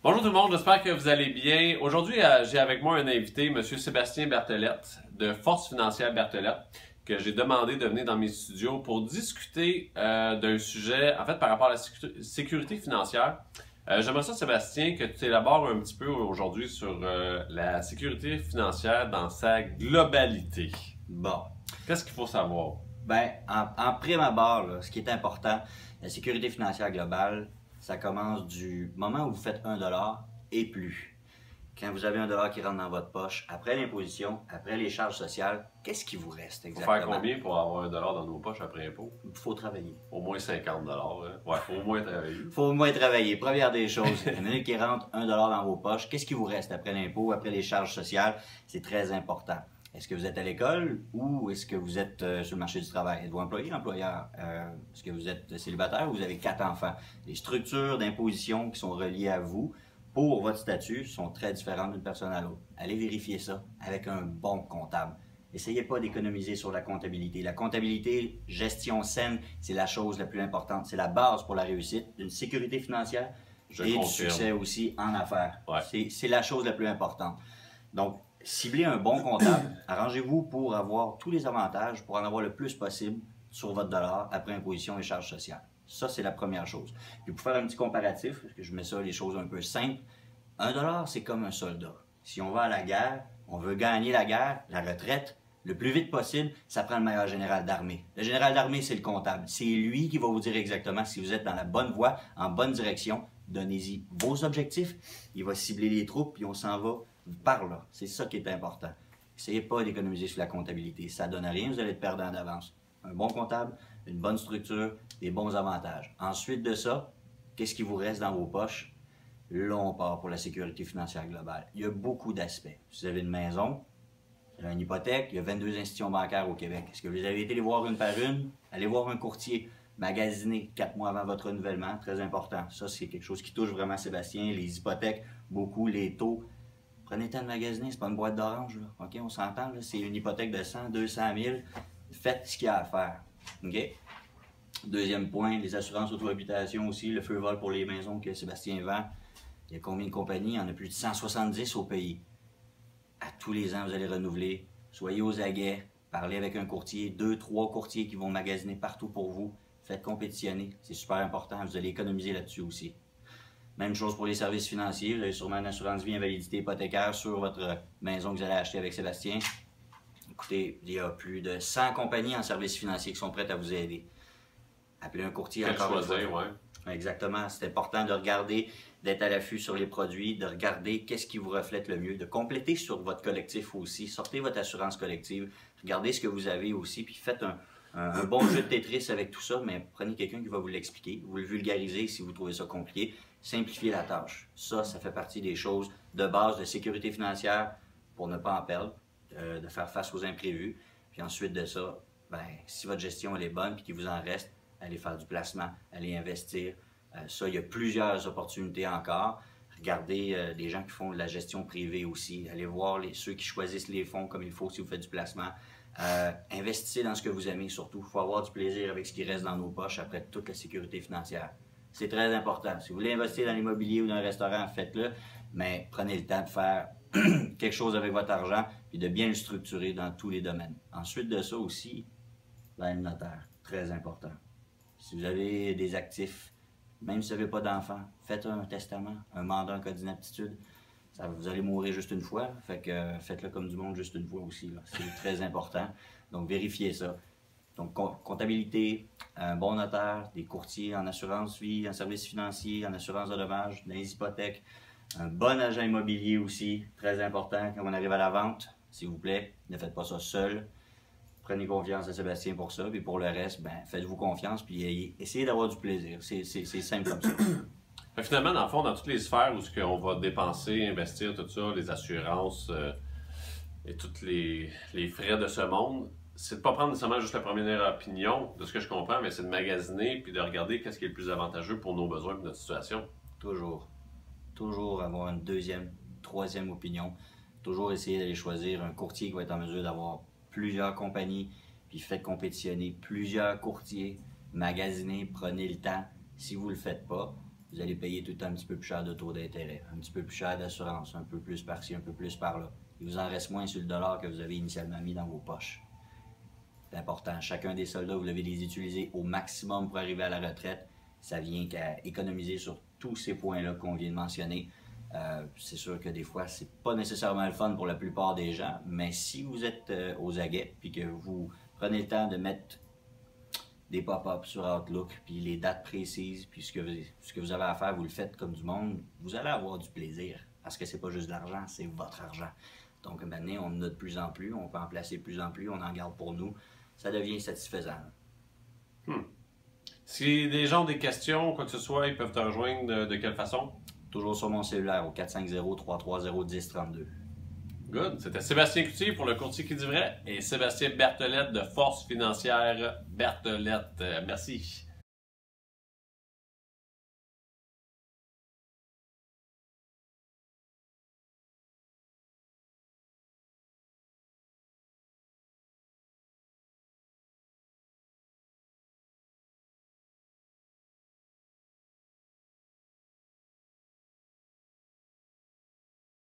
Bonjour tout le monde, j'espère que vous allez bien. Aujourd'hui, j'ai avec moi un invité, M. Sébastien Berthelette, de Force financière Berthelette, que j'ai demandé de venir dans mes studios pour discuter d'un sujet, en fait, par rapport à la sécurité financière. J'aimerais ça, Sébastien, que tu élabores un petit peu aujourd'hui sur la sécurité financière dans sa globalité. Bon. Qu'est-ce qu'il faut savoir? Ben, en prime abord, là, ce qui est important, la sécurité financière globale, ça commence du moment où vous faites 1$ et plus. Quand vous avez 1$ qui rentre dans votre poche, après l'imposition, après les charges sociales, qu'est-ce qui vous reste exactement? Faut faire combien pour avoir 1$ dans nos poches après impôt? Il faut travailler. Au moins 50$. Hein? Ouais, faut au moins travailler. Il faut au moins travailler. Première des choses, il y en a qui rentre 1$ dans vos poches. Qu'est-ce qui vous reste après l'impôt, après les charges sociales? C'est très important. Est-ce que vous êtes à l'école ou est-ce que vous êtes sur le marché du travail? Êtes-vous employé, employeur? Est-ce que vous êtes célibataire ou vous avez 4 enfants? Les structures d'imposition qui sont reliées à vous pour votre statut sont très différentes d'une personne à l'autre. Allez vérifier ça avec un bon comptable. Essayez pas d'économiser sur la comptabilité. La comptabilité, gestion saine, c'est la chose la plus importante. C'est la base pour la réussite d'une sécurité financière et du succès aussi en affaires. Ouais. C'est la chose la plus importante. Donc, ciblez un bon comptable. Arrangez-vous pour avoir tous les avantages, pour en avoir le plus possible sur votre dollar après imposition et charges sociales. Ça, c'est la première chose. Puis pour faire un petit comparatif, parce que je mets ça les choses un peu simples, 1$, c'est comme un soldat. Si on va à la guerre, on veut gagner la guerre, la retraite, le plus vite possible, ça prend le meilleur général d'armée. Le général d'armée, c'est le comptable. C'est lui qui va vous dire exactement si vous êtes dans la bonne voie, en bonne direction. Donnez-y vos objectifs. Il va cibler les troupes, puis on s'en va par là. C'est ça qui est important. Essayez pas d'économiser sur la comptabilité. Ça ne donne rien, vous allez être perdant d'avance. Un bon comptable, une bonne structure, des bons avantages. Ensuite de ça, qu'est-ce qui vous reste dans vos poches? Là, on part pour la sécurité financière globale. Il y a beaucoup d'aspects. Vous avez une maison, vous avez une hypothèque, il y a 22 institutions bancaires au Québec. Est-ce que vous avez été les voir une par une? Allez voir un courtier. Magasiner 4 mois avant votre renouvellement, très important. Ça, c'est quelque chose qui touche vraiment Sébastien. Les hypothèques, beaucoup, les taux. Prenez le temps de magasiner, c'est pas une boîte d'orange, là. OK, on s'entend, là, c'est une hypothèque de 100, 200 000. Faites ce qu'il y a à faire. OK? Deuxième point, les assurances auto-habitation aussi, le feu vol pour les maisons que Sébastien vend. Il y a combien de compagnies? Il y en a plus de 170 au pays. À tous les ans, vous allez renouveler. Soyez aux aguets. Parlez avec un courtier, 2, 3 courtiers qui vont magasiner partout pour vous. Faites compétitionner. C'est super important. Vous allez économiser là-dessus aussi. Même chose pour les services financiers. Vous avez sûrement une assurance vie invalidité hypothécaire sur votre maison que vous allez acheter avec Sébastien. Écoutez, il y a plus de 100 compagnies en services financiers qui sont prêtes à vous aider. Appelez un courtier encore une fois. Ouais. Exactement. C'est important de regarder, d'être à l'affût sur les produits, de regarder qu'est-ce qui vous reflète le mieux, de compléter sur votre collectif aussi. Sortez votre assurance collective, regardez ce que vous avez aussi, puis faites un bon jeu de Tetris avec tout ça, mais prenez quelqu'un qui va vous l'expliquer, vous le vulgarisez si vous trouvez ça compliqué, simplifiez la tâche. Ça fait partie des choses de base de sécurité financière pour ne pas en perdre, de faire face aux imprévus. Puis ensuite de ça, ben, si votre gestion elle est bonne et qu'il vous en reste, allez faire du placement, allez investir. Ça, il y a plusieurs opportunités encore. Regardez des gens qui font de la gestion privée aussi. Allez voir ceux qui choisissent les fonds comme il faut si vous faites du placement. Investissez dans ce que vous aimez surtout. Il faut avoir du plaisir avec ce qui reste dans nos poches après toute la sécurité financière. C'est très important. Si vous voulez investir dans l'immobilier ou dans un restaurant, faites-le, mais prenez le temps de faire quelque chose avec votre argent et de bien le structurer dans tous les domaines. Ensuite de ça aussi, ben, le notaire, très important. Si vous avez des actifs, même si vous n'avez pas d'enfants, faites un testament, un mandat en cas d'inaptitude. Vous allez mourir juste une fois, fait que faites-le comme du monde juste une fois aussi. C'est très important. Donc, vérifiez ça. Donc, comptabilité, un bon notaire, des courtiers en assurance vie, en services financiers, en assurance de dommages, dans les hypothèques, un bon agent immobilier aussi, très important quand on arrive à la vente. S'il vous plaît, ne faites pas ça seul. Prenez confiance à Sébastien pour ça, puis pour le reste, ben, faites-vous confiance, puis essayez d'avoir du plaisir. C'est simple comme ça. Finalement, dans le fond, dans toutes les sphères où on va dépenser, investir, tout ça, les assurances et tous les frais de ce monde, c'est de ne pas prendre nécessairement juste la première opinion, de ce que je comprends, mais c'est de magasiner puis de regarder qu'est-ce qui est le plus avantageux pour nos besoins et notre situation. Toujours. Toujours avoir une deuxième, troisième opinion. Toujours essayer d'aller choisir un courtier qui va être en mesure d'avoir plusieurs compagnies, puis faites compétitionner plusieurs courtiers, magasinez, prenez le temps. Si vous ne le faites pas, vous allez payer tout le temps un petit peu plus cher de taux d'intérêt, un petit peu plus cher d'assurance, un peu plus par-ci, un peu plus par-là. Il vous en reste moins sur le dollar que vous avez initialement mis dans vos poches. C'est important. Chacun des soldats, vous devez les utiliser au maximum pour arriver à la retraite. Ça vient qu'à économiser sur tous ces points-là qu'on vient de mentionner. C'est sûr que des fois, c'est pas nécessairement le fun pour la plupart des gens, mais si vous êtes aux aguets puis que vous prenez le temps de mettre des pop-ups sur Outlook, puis les dates précises, puis ce que vous avez à faire, vous le faites comme du monde, vous allez avoir du plaisir. Parce que c'est pas juste de l'argent, c'est votre argent. Donc maintenant, on en a de plus en plus, on peut en placer de plus en plus, on en garde pour nous. Ça devient satisfaisant. Si les gens ont des questions, quoi que ce soit, ils peuvent te rejoindre de quelle façon? Toujours sur mon cellulaire au 450-330-1032. Good. C'était Sébastien Coutier pour le courtier qui dit vrai et Sébastien Berthelette de Force Financière Berthelette. Merci.